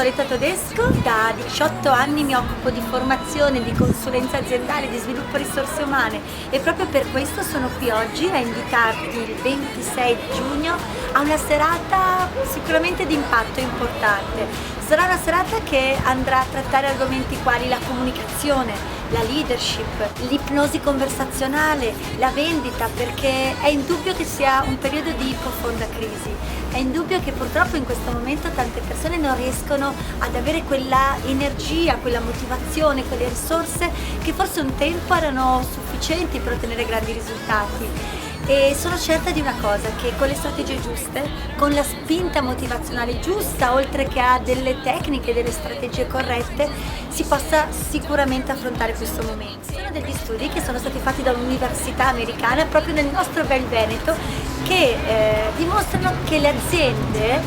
Nicoletta Todesco, da 18 anni mi occupo di formazione, di consulenza aziendale, di sviluppo risorse umane e proprio per questo sono qui oggi a invitarvi il 26 giugno a una serata sicuramente di impatto importante. Sarà una serata che andrà a trattare argomenti quali la comunicazione, la leadership, l'ipnosi conversazionale, la vendita, perché è indubbio che sia un periodo di profonda crisi. È indubbio che purtroppo in questo momento tante persone non riescono ad avere quella energia, quella motivazione, quelle risorse che forse un tempo erano sufficienti per ottenere grandi risultati. E sono certa di una cosa, che con le strategie giuste, con la spinta motivazionale giusta, oltre che a delle tecniche, delle strategie corrette, si possa sicuramente affrontare questo momento. Sono degli studi che sono stati fatti da un'università americana proprio nel nostro bel Veneto che dimostrano che le aziende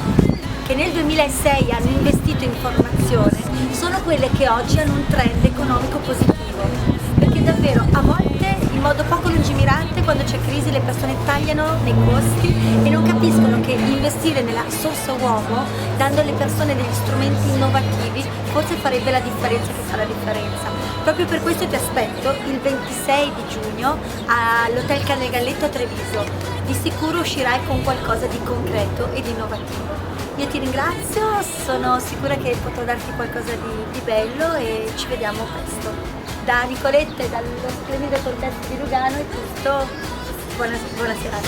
che nel 2006 hanno investito in formazione sono quelle che oggi hanno un trend economico positivo. Perché davvero a volte in modo poco lungimirante, quando c'è crisi, le persone tagliano nei costi e non capiscono che investire nella risorsa uomo, dando alle persone degli strumenti innovativi, forse farebbe la differenza che fa la differenza. Proprio per questo ti aspetto il 26 di giugno all'Hotel Cane Galletto a Treviso. Di sicuro uscirai con qualcosa di concreto e di innovativo. Io ti ringrazio, sono sicura che potrò darti qualcosa di bello e ci vediamo presto. Da Nicoletta e dallo splendido contesto di Lugano è tutto, buona serata.